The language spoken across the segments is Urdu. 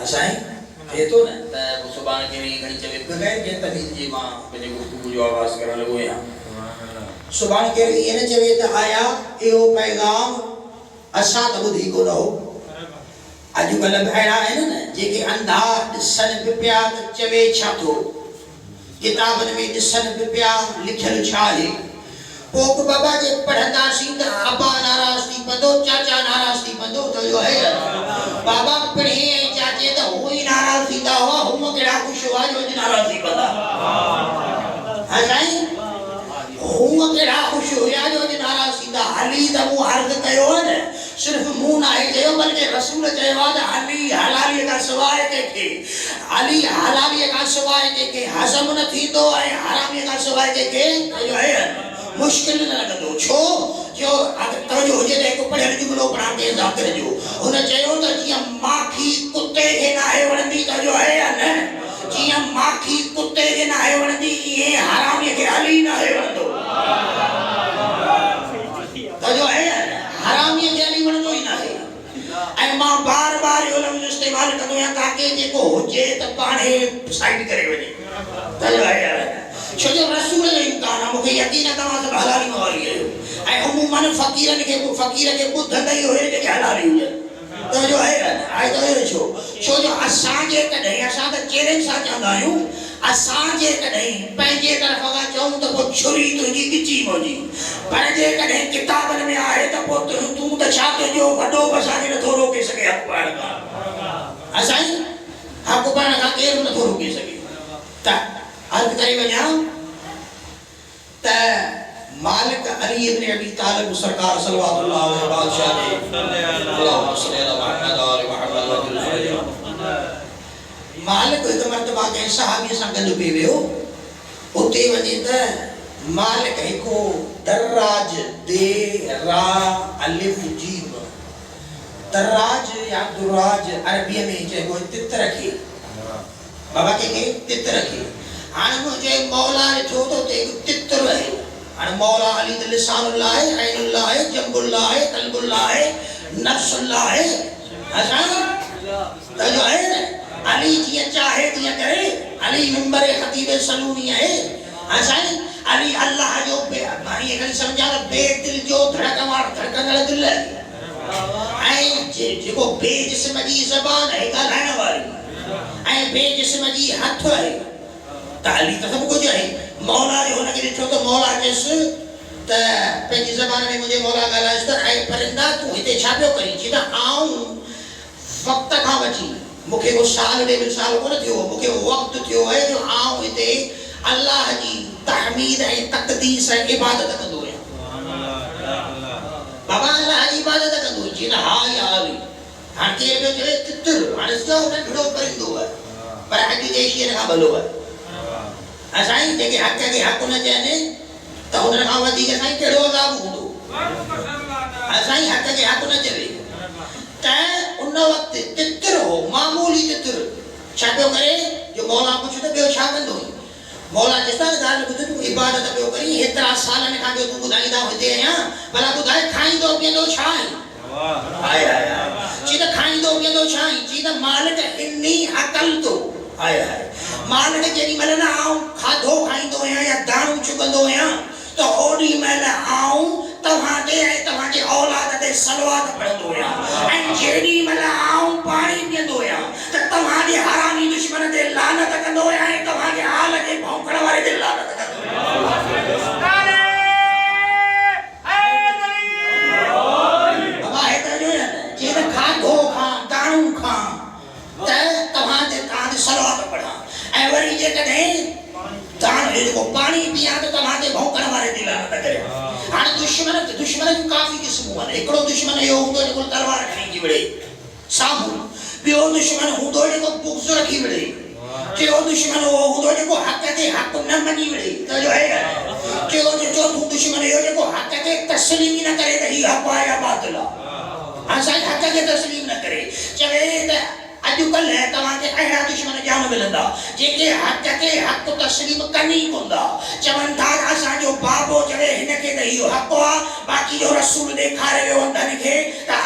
اسائیں یہ تو نا تے زبان کے لیے گھنی چوے بغیر کے تمیز جی ماں پنجے گفتگو جو آغاز کرن لگو یہاں زبان کے لیے نہ چوے تے آیا ایو پیغام اساں تے بدھی کو نہ ہو اج کل بھیڑا ہے نا جے کہ اندھا دسن پیا تے چوے چھا تو کتابن میں دسن پیا لکھل چھا ہے پوپ بابا جے پڑھتا سی تے ابا ناراض تھی پندو چاچا ناراض تھی پندو تو جو ہے بابا پڑھے چاچے تے ہوئی ناراض تھی دا ہوا ہم کیڑا خوش ہوا جو ناراض تھی پندا ہاں سائیں ہم کیڑا خوش ہویا جو ناراض تھی دا علی دا منہ عرض کیو ہے صرف منہ نہ ہے جو بلکہ رسول چیوا علی حلالی کا سوائے کے علی حلالی کا سوائے کے ہضم نہ تھیندو ہے حرامی کا سوائے کے جو ہے مشکل نہ لگندو چھو جو اگر توجہ ہو جائے کو پڑھے جملو پڑھا کے ذکر جو انہیں چاہیے تو جی ماکھی کتے کے نہ ہے وڑندی تو جو ہے نا جی ماکھی کتے کے نہ ہے وڑندی یہ حرامی کے علی نہ ہے وڑندو تو جو ہے حرامی کے علی وڑندو ہی نہ ہے اے ماں بار بار یہ لفظ استعمال کرو یا تاکہ جے کو ہو جائے تو پانے سائڈ کرے وجے تو جو ہے چھو جو رسول امکان ہے مکہ یقین کما سب حلالی موالی ہے اے عموماً فقیر کے بدھ دئی ہوئے کہ حلالی ہوئے تو جو ہے آئے تو یہ چھو جو اساں جے کدھیں اساں تا چیلنج سا چاہتا ہوں اساں جے کدھیں پہنجے طرف اگا چاہوں تو وہ چھری تجھی کچی موجی پر جے کدھیں کتابن میں آئے تو وہ تم تا چھاتے جو وڈو بسانے نہ تھو روکے سکے حق پڑھ کا اساں حق پڑھ کا کیر نہ تھو روکے سکے تا عرض کرے وجہ تا مالک علی ابن ابی طالب سرکار صلوات اللہ علیہ بادشاہ دے اللہم صلی اللہ محمد آل محمد مالک ایک مرتبہ کے صحابی سنگل پیوے ہو ہوتے وجہ تا مالک ایکو دراج دے را الف جیم دراج یا دراج عربی میں چاہے وہ تت رکھے بابا کہ تت رکھے آن مجھے مولا نے چھو تو تے تتر ہے آن مولا علی لسان اللہ ہے عین اللہ ہے جنب اللہ ہے قلب اللہ ہے نفس اللہ ہے حسان تو جو ہے علی جی چاہے دیا کرے علی ممبر خطیب سلونی ہے حسان علی اللہ جو بے مانی ایک سمجھا بے دل جو دھڑکمار دھڑکن دل ہے این جی کو بے جسم جی زبان ہے کا لائن والی این بے جسم جی ہتھ ہے تعالی تو سب کچھ ہے مولا جو ہونا کہ تو مولا جس تا پہلی زبان میں مجھے مولا کا راستہ اے پرندہ تو ہتے چھاپیو کری جیتا آؤں وقت کھا بچی مکھے کو سال دے من سال کو نہ تھیو مکھے وقت تھیو ہے جو آؤں ہتے اللہ جی تحمید ہے تقدیس ہے عبادت کندو ہے بابا اللہ جی عبادت کندو ہے جیتا ہائی آلی ہاں کیر میں جو ہے تتر ہاں اس کا انہیں بھڑو پرندو ہے پر حجی دیشی رکھا بھلو ہے اسائیں تے کہ حق کے حق نہ چاہنے تو انہاں کا ودی کے سائیں کیڑو عذاب ہوندو اسائیں حق کے حق نہ چوے تے ان وقت تتر ہو معمولی تتر چھاپیو کرے جو مولا کچھ تے بیو چھا کندو مولا جس طرح گال کو تو عبادت بیو کری اترا سال نے کھا کے تو بدائی دا ہوتے ہیں بلا بدائی کھائی دو کے دو چھائیں آئے آئے چیتا کھائی دو کے دو چھائیں چیتا مالک انی عقل تو آئے آئے مالک جنی ملنا آؤں کھادو کھائیں دو ہیں یا دانو چکن دو ہیں تو اوڑی ملنا آؤں تمہاں دے اولاد دے سلوات پڑھ دو ہیں این جنی ملنا آؤں پانی پین دو ہیں تو تمہاں دے حرامی دشمن دے لعنت کن دو ہیں تمہاں دے حال کے بھونکڑ والے دے لعنت کن دو ہیں بابا ہے تو جو ہے جیسے کھادو کھان دانو کھان تمہاں دے سلوات پڑھا اے وری جے کدیں دان ہے کو پانی پیا تو تمہاں دے بھونکڑ والے دل نہ کرے ہن دشمن کافی قسم ہے ایکڑو دشمن ہے ہوں تو تلوار کھیں جی بڑے سامو بیو دشمن ہوں تو کو بغض رکھی بڑے کہ وہ دشمن ہوں تو کو حق کے حق نہ منی بڑے تو جو ہے کہ وہ جو دشمن ہے کو حق کے تسلیم نہ کرے نہیں حق آیا باطل ہاں صحیح حق کے تسلیم نہ کرے چلے اجو کل ہے تمہاں کے اہرا دشمن جان ملندا جے کے حق کے حق کو تسلیم کرنی کوندا چمن دار اسا جو بابو چلے ہن کے نہیں حق وا باقی جو رسول دیکھا رہے ہو اندر کے تا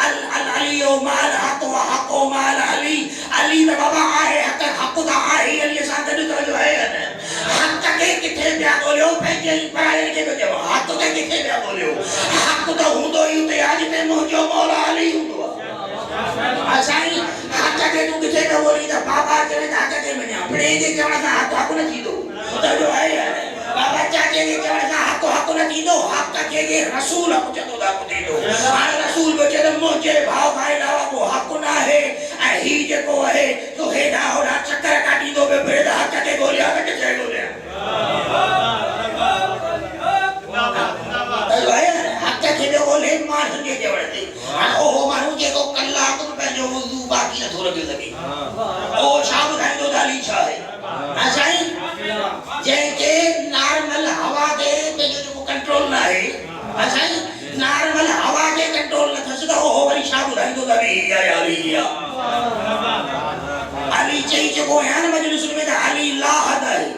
علی و مال حق و حق و مال علی علی دا بابا آئے حق دا آئے علی سان دے تو ہے حق کے کتے پیا بولیو پھینجے پرائے کے جو حق کے کتے پیا بولیو حق دا ہوندو ہی تے اج تے مجھو مولا علی ہوندو اسائی حق کے تو کتے پیا بولی دا بابا چلے دا حق کے میں اپنے دے کیڑا دا حق نہ تھیدو تو جو ہے بابا چاچے کے کیڑا دا حق نہ تھیدو حق کے رسول کو چتو دا کو دیدو رسول کو چے مجھے بھاؤ بھائی لاوا کو حق نہ ہے ہی جے کو ہے تو ہے نہ ہو رہا چکر کاٹی دو بے بڑے دا حق کے بولیا کہ چے بولیا حق کے دے بولے مان سنجے کے وڑتے او مانو جے کو کلا کو پہ جو وضو باقی نہ تھوڑا کے لگے او شام دھائیں دو دالی چھائے اسائی جے کے نارمل ہوا دے تے جو کنٹرول نہ ہے اسائی نارمل ہوا کے کنٹرول نہ تھسدا او وری شام دھائیں دو دالی یا علی علی چاہیے جو کو ہے نا مجلس میں تے علی لا حد ہے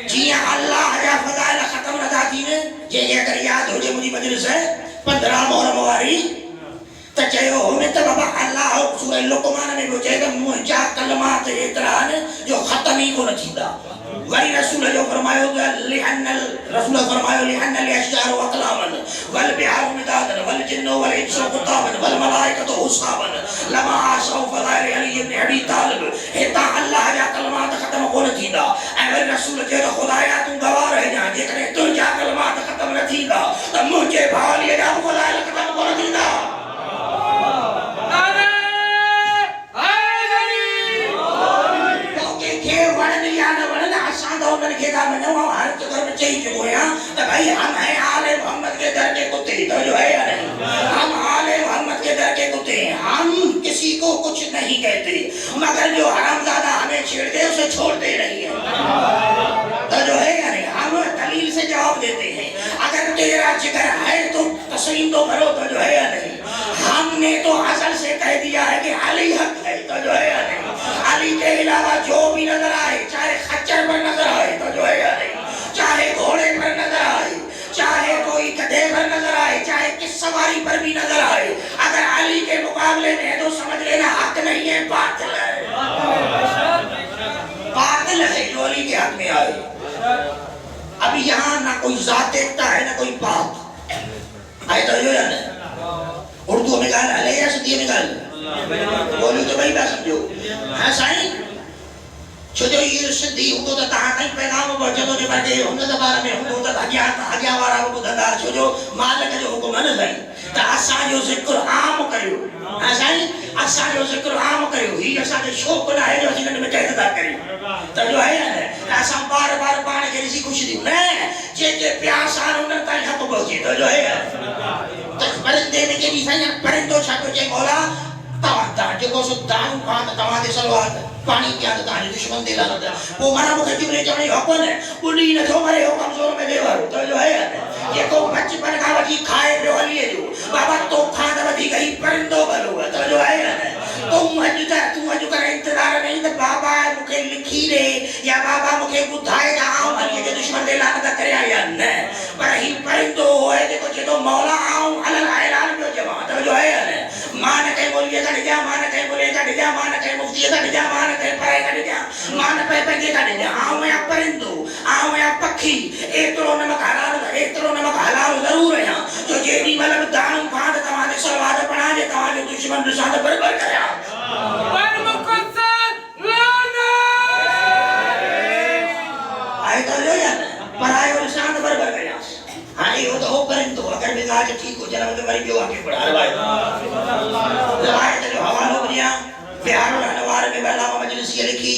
جی اللہ یا فضائل ختم نہ جاتی نے جے اگر یاد ہو جے مجھے مجلس ہے 15 محرم واری تچیو ہونے تے بابا اللہ سورہ لقمان میں بچے گا مجھا کلمات اتران جو ختم ہی کو نہ تھیدا وری رسول جو فرمایو لئن رسول فرمایو لئن الاشجار واقلاما والبحار مدادا والجن والانس قطابا والملائکۃ حسابا لما عاشوا فضائل علی بن ابی طالب ہتا اللہ جا کلمات ختم کو نہ تھیدا اے رسول جے خدایا تو گواہ رہ جا جے کرے تو جا کلمات ختم نہ تھیدا تو مجھے بھالی جا فضائل ختم کو نہ تھیدا انہوں نے کہا میں نو ہر جگہ میں چاہیے جو ہے تو بھائی ہم ہیں آل محمد کے در کے کتے تو جو ہے یا نہیں ہم آل محمد کے در کے کتے ہیں ہم کسی کو کچھ نہیں کہتے مگر جو حرامزادہ ہمیں چھیڑتے اسے چھوڑتے نہیں ہیں تو جو ہے یا نہیں ہم دلیل سے جواب دیتے ہیں اگر تیرا جگر ہے تو تسلیم تو کرو تو جو ہے یا نہیں ہم نے تو اصل سے کہہ دیا ہے کہ علی حق ہے تو جو ہے یا نہیں علی کے علاوہ جو بھی نظر آئے چاہے خچر پر نظر آئے تو جو ہے یا نہیں چاہے گھوڑے پر نظر آئے چاہے کوئی گدھے پر نظر آئے چاہے کس سواری پر بھی نظر آئے اگر علی کے مقابلے میں تو سمجھ لینا حق نہیں ہے باطل ہے باطل ہے جو علی کے حق میں آئے ابھی یہاں نہ کوئی ذات دیکھتا ہے نہ کوئی بات آئے تو جو ہے نا اردو میں کہا علیہ یا صدیہ میں کہا بولی تو بھائی بات سمجھو ہاں سائیں چھوٹو یہ صدی ہوندو تا تاں پیغام بچو نے بڑے ہوندو تا بارے میں ہوندو تا حجا وارا کو دندا چھوٹو مالک جو حکم نہ سائیں تا اساں جو ذکر عام کریو ہاں سائیں اساں جو ذکر عام کریو ہی اساں دے شوق نہ ہے جو اسی نے کہہ دا کریو تو جو ہے نا اساں بار بار پانے کے رسی خوش دی نہ جے کے پیاس آن انہاں تائیں حق پہنچے تو جو ہے تو پرندے میں کے بھی سائیں پرندو چھاٹو چے مولا تاں جو کو سو دان پاں تاں دے سلوات پانی کیا تھا دشمن دے لانا تھا وہ مرا مکھے جبنے جانے حکم ہے بلی نہ تھو مرے ہو کمزور میں دیوارو تو جو ہے یہ کو بچپن کا وٹی کھائے پہ والی ہے جو بابا تو کھانا وٹی گئی پرندو بلو ہے تو جو ہے تم اجو کر انتظار نہیں تو بابا مکھے لکھی رے یا بابا مکھے بدھائے گا آؤں علی کے دشمن دے لانا تھا کریا یا نہیں پر ہی پرندو ہوئے دیکھو چھے تو مولا آؤں علل اعلان میں جمع تو جو ہے مان کہیں بولیے گا نجا مان کہیں بولیے گا نجا مان کہیں مفتی گا نجا مان کہیں پرائے گا نجا مان پہ پنجے گا نجا آؤں یا پرندو آؤں یا پکھی ایترو نمک حلال ضرور ہے جو جیدی ملب دانوں پھانڈ تمہارے سلوات پڑھا جے تمہارے دشمن رسالت بربر کریا آئے تو جو یا پرائے و رسالت بربر کریا ہاں یہ تو ہو پرندو اگر مزاج ٹھیک ہو جانا تو مری جو آگے پڑھا روایت جو حوالو بنیا بہار الانوار میں علامہ مجلسی لکھی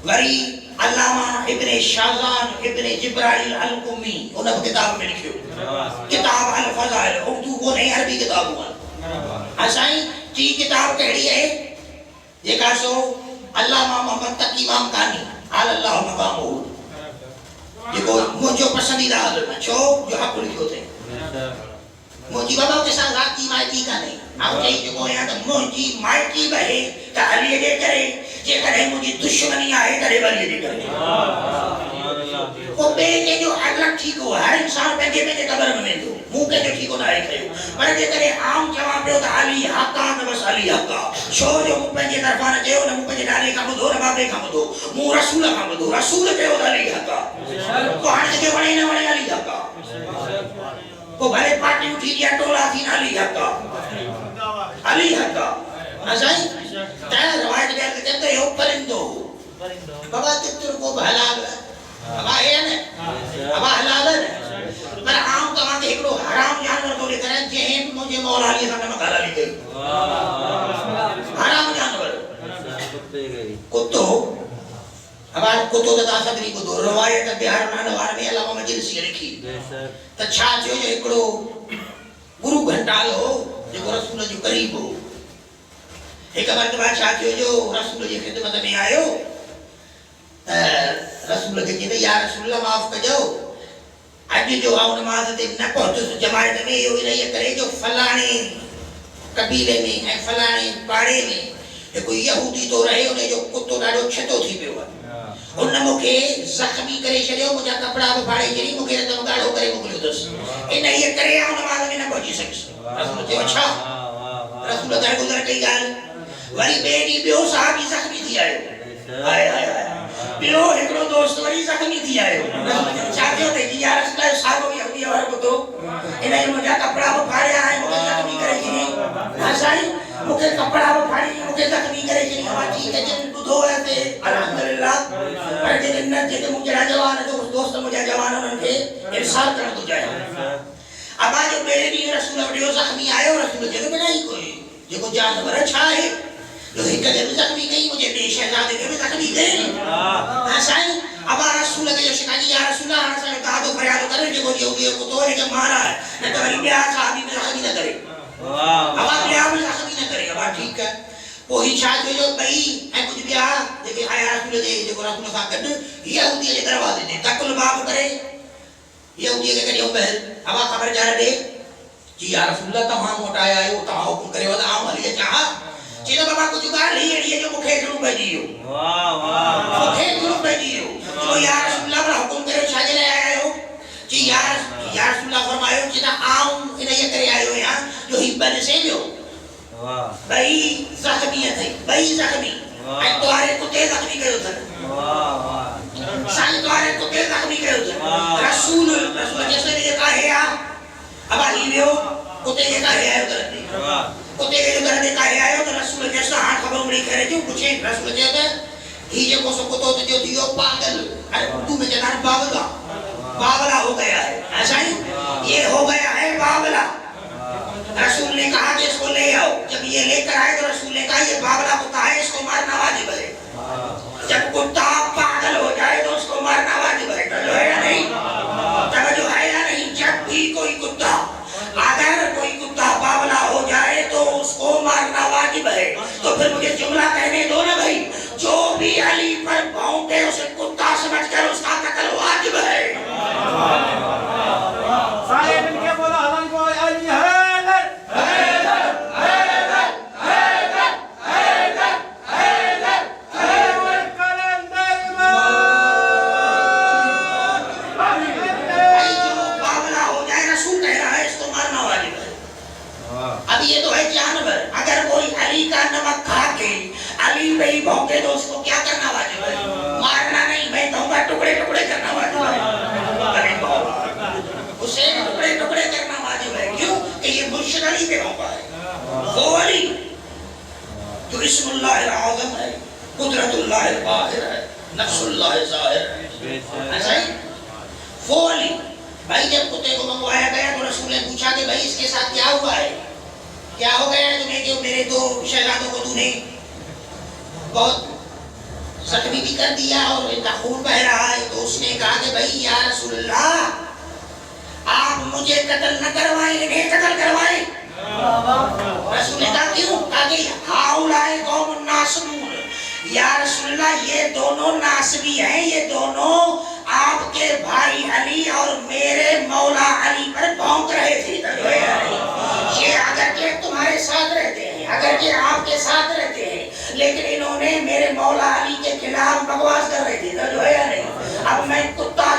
وری علامہ ابن شازان ابن جبرائیل القمی انہوں کتاب میں لکھو کتاب الفضائل اردو کو نہیں عربی کتاب ہوا اسائیں جی کتاب کہڑی ہے یہ کہا سو علامہ محمد تقی امام کانی آل اللہ مقام ہو یہ کو مجھو پسندیدہ عالم ہے جو حق لکھو تھے مجھے بابا کے ساتھ ذاتی مائٹی کا نہیں آپ چاہیے جو کوئی آتا مجھے مائٹی بہے تا علیہ دے کرے جے کرے مجھے دشمنی آئے کرے ولی دے کرے کو بیچے جو اگلا ٹھیک ہو ہر انسان پہنجے میں قبر میں دو منہ کے جو ٹھیک ہونا ہے کھیو پر جے کرے عام جواب دیو تا علی حقا بس علی حقا شو جو منہ پہنجے طرفانہ چیو نہ منہ پہنجے ڈالے کا بدھو نہ بابے کا بدھو منہ رسول کا بدھو رسول کہو علی حقا کو ہر جگہ بڑے نہ بڑے علی حقا کو بھلے پارٹی اٹھی دیا ٹولا تھی علی حقا علی حقا نسائی تایا روایت دیا کہ کہتے ہو پرندو بابا تکتر کو بھلال ابا ہے نا ابا حلال ہے پر عام کمان کے ایکڑو حرام جانور کو لے کریں جہن مجھے مولا علی صاحب نے مکالا لی گئی حرام جانور کتو ابا کتو دتا صدری کو دو روایت بہار نانوار میں علاوہ مجلسی لکھی تا چھا جو ایکڑو گرو گھنٹال ہو جو رسول جو قریب ہو ایک مرتبہ چھا جو رسول کی خدمت میں آئے ہو رسول کے کہتے یا رسول اللہ معاف کر جاؤ آج جو آؤ نماز دے نہ پہنچو سو جماعت میں یہ نہیں کرے جو فلانے قبیلے میں فلانے پاڑے میں کوئی یہودی تو رہے انہیں جو کتو ڈاڑو چھتو تھی پہ ہوا انہیں مکھے زخمی کرے چلے مجھا کپڑا پاڑے چلی مکھے رتم گاڑو کرے مکلیو دس انہیں یہ کرے آؤ نماز میں نہ پہنچی سکس رسول کے اچھا رسول در گزر کئی گال وری بیٹی بیو صحابی زخمی تھی آئے آئے بیو ایکڑو دوست وری زخمی تھی آئے چاہتے ہوتے کہ یا رسول اللہ صاحب یہودی اور کو تو انہیں مجھا کپڑا پھاڑے آئے مکھے زخمی کرے چلی ہسائی مکھے کپڑا پھاڑی مکھے زخمی کرے چلی ہمارا ٹھیک ہے جن بدھو ایسے الحمدللہ پر جن جن مجھے جوان ہے تو دوست مجھے جوان انہوں کے ارسال کرنا تو جائے اب آج میرے بھی رسول اللہ زخمی آئے اور رسول اللہ بنائی کوئی جو کو جانور اچھا ہے جو ہکا کے بھی زخمی گئی مجھے بے شہزادے کے بھی زخمی گئی سائیں اب رسول اللہ جو شکایت یا رسول اللہ ہمارا سائیں کہا تو فریاد کرے جو یہودی کو تو ہے کہ مارا ہے نہ تو بڑی بیاہ صحابی میں زخمی نہ کرے اب بیاہ میں زخمی نہ کرے اب ٹھیک ہے وہی شاید جو بھئی ہے کچھ بیاہ دیکھے آیا رسول اللہ جو رسول اللہ صاحب کرنے یہودی کے دروازے دے تکل باب کرے یہودی کے کریوں بہر اب خبر جا رہے جی یا رسول اللہ تمام موٹایا ہے وہ تمام حکم کرے ودا عام علیہ چاہا چیزا بابا کو جگار لیے جو مکھے جنوب بھیجیو مکھے جنوب بھیجیو تو یا رسول اللہ بڑا حکم کرے شاجے لے آئے ہو جی یا رسول اللہ فرمائے ہو چیزا عام انہیں یہ کرے آئے ہو یہاں جو ہبن سے جو بھئی زخمی تھے بھئی زخمی ایک دوارے کتے زخمی کرے ہوتا سائن دوارے کتے زخمی کرے ہوتا رسول جس نے یہ کہا ہے اب آئی بیو کتے یہ کہا ہے ہوتا کتے کے جو درد کہا ہے تو رسول جیسا ہاتھ خبر مڑی کہہ رہے جو کچھے رسول جیسا ہی جو کو سو کتو تو جو دیو پاگل اردو میں جنان باولا ہو گیا ہے ایسا ہی یہ ہو گیا ہے باولا رسول نے کہا کہ اس کو لے آؤ جب یہ لے کر آئے تو رسول نے کہا یہ باولا کتا ہے اس کو مارنا واجب ہے جب کتا پاگل ہو جائے تو اس کو مارنا واجب ہے جو ہے یا نہیں جو ہے یا نہیں جب بھی کوئی کتا اگر کوئی کتا باولا ہو جائے تو اس کو مارنا واجب ہے تو پھر مجھے جملہ کہنے دو نا بھائی جو بھی علی پر بھونکے اسے کتا سمجھ کر اس کا قتل واجب ہے سارے مل کے بولا حضان کو علی حیدر حیدر حیدر حیدر حیدر حیدر حیدر کلندر بھائی جو باولا ہو جائے رسول کہہ رہا ہے اس کو مارنا واجب ہے اب یہ تو ہے جانور اگر کوئی علی کا نمک کھا کے علی پہ ہی بھونکے تو اس کو کیا کرنا واجب ہے مارنا نہیں میں کہوں گا ٹکڑے ٹکڑے کرنا واجب ہے اسے ٹکڑے ٹکڑے کرنا واجب ہے کیوں کہ یہ مرشد علی پہ بھونکا ہے وہ علی جو اسم اللہ العظم ہے قدرت اللہ القاہر ہے نفس اللہ ظاہر ہے ایسا ہی وہ علی بھائی جب کتے کو منگوایا گیا تو رسول نے پوچھا کہ بھائی اس کے ساتھ کیا ہوا ہے کیا ہو گیا ہے تمہیں کہ میرے دو شہزادوں کو تو نے بہت زخمی بھی کر دیا اور ان کا خون بہ رہا ہے تو اس نے کہا کہ بھائی یا رسول اللہ آپ مجھے قتل نہ کروائیں انہیں قتل کروائیں رسول نے کہا کیوں کہا کہ ہاؤلائے قوم ناسبون یا رسول اللہ یہ دونوں ناسبی ہیں یہ دونوں آپ کے بھائی علی اور میرے مولا علی پر بھونک رہے تھے یہ اگرچہ تمہارے ساتھ رہتے ہیں اگرچہ آپ کے ساتھ رہتے ہیں لیکن انہوں نے میرے مولا علی کے خلاف بکواس کر رہے تھے جو ہے یا نہیں اب میں کتا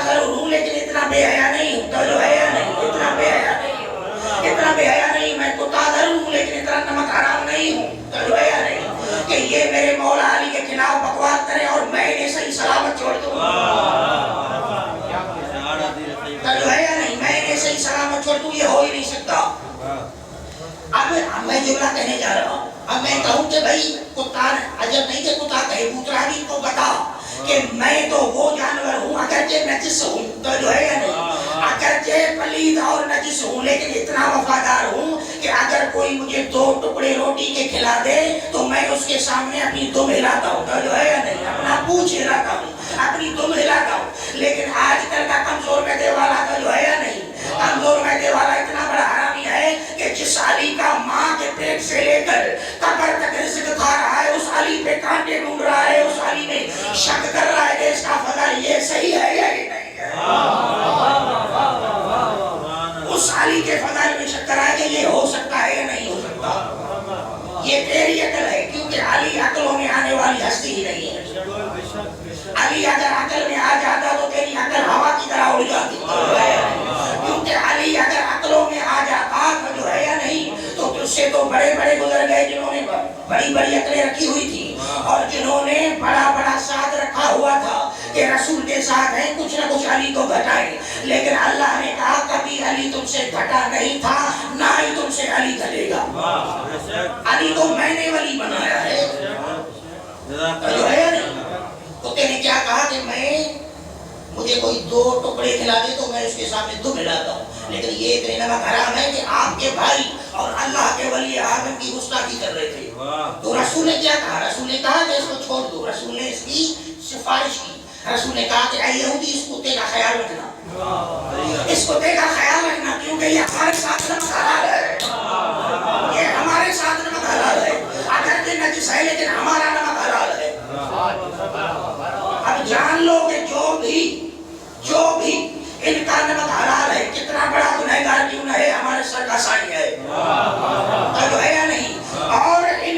بے حیا نہیں ہوں، تو جو ہے یا نہیں، اتنا بے حیا نہیں ہوں، اتنا بے حیا نہیں، میں کتا در ہوں لیکن اتنا نمک حرام نہیں ہوں، تو جو ہے یا نہیں کہ یہ میرے مولا علی کے خلاف بکواس کرے اور میں انہیں صحیح سلامت چھوڑ دوں، تو جو ہے یا نہیں، میں انہیں صحیح سلامت چھوڑ دوں، یہ ہو ہی نہیں سکتا۔ اب میں جملہ کہنے جا رہا ہوں، اب میں کہوں کہ بھائی کتا عجب نہیں کہ کتا کہے بوترا بھی کو بتا کہ میں تو وہ جانور ہوں اگرچہ نجس ہوں، تو جو ہے یا نہیں، اگرچہ پلید اور نجس ہوں لیکن اتنا وفادار ہوں کہ اگر کوئی مجھے 2 ٹکڑے روٹی کے کھلا دے تو میں اس کے سامنے اپنی دم ہلاتا ہوں، تو جو ہے یا نہیں، اپنا پوچھ ہلاتا ہوں، اپنی دم ہلاتا ہوں۔ لیکن آج کل کا کمزور میدے والا تو جو ہے یا نہیں، کمزور میدے والا اتنا بڑا حرامی ہے کہ جس علی کا ماں کے پیٹ سے لے کر قبر تک رزق کھا رہا ہے، اس علی پہ کانٹے ڈھونڈ رہا ہے، اس علی میں شک کر رہا ہے کہ اس کا فضل یہ صحیح ہے یا یہ نہیں ہے، اس علی کے فضل میں شک کر رہا ہے کہ یہ ہو سکتا ہے یا نہیں ہو سکتا۔ یہ تیری عقل ہے، کیونکہ علی عقلوں میں آنے والی ہستی ہی نہیں ہے۔ علی اگر عقل میں آ جاتا تو تیری عقل ہوا کی طرح اڑ جاتی، کیونکہ علی اگر عقلوں میں آ جاتا تو جو ہے یا نہیں تو تجھ سے تو بڑے بڑے گزر گئے جنہوں نے بڑی بڑی عقلیں رکھی ہوئی تھی اور جنہوں نے بڑا بڑا ساتھ رکھا ہوا تھا کہ رسول کے ساتھ ہیں کچھ نہ کچھ علی کو گھٹائیں، لیکن اللہ نے کہا کبھی علی تم سے گھٹا نہیں تھا، نہ ہی تم سے علی گھٹے گا۔ علی کو میں نے ولی بنایا ہے، جو ہے یا نہیں۔ کتے نے کیا کہا کہ مجھے کوئی 2 ٹکڑے کھلا دے تو میں اس کے سامنے دم ہلاتا ہوں، لیکن یہ اتنے نمک حرام ہے کہ آپ کے بھائی اور اللہ کے ولی اعظم کی گستاخی کر رہے تھے۔ تو رسول نے کیا کہا؟ رسول نے کہا کہ اس کو چھوڑ دو، رسول نے اس کی سفارش کی، رسول نے کہا کہ اے یہودی اس کتے کا خیال رکھنا، اس کتے کا خیال رکھنا، کیونکہ یہ ہمارے ساتھ نمک حلال ہے، یہ ہمارے ساتھ نمک حلال ہے، اگر کہ نجس ہے لیکن ہمارا نمک حلال ہے۔ اب جان لو کہ جو بھی ان کا نمک حلال ہے، کتنا بڑا گنہگار کیوں نہ ہے، ہمارے سر کا سائیں ہے، تو ہے یا نہیں، اور ان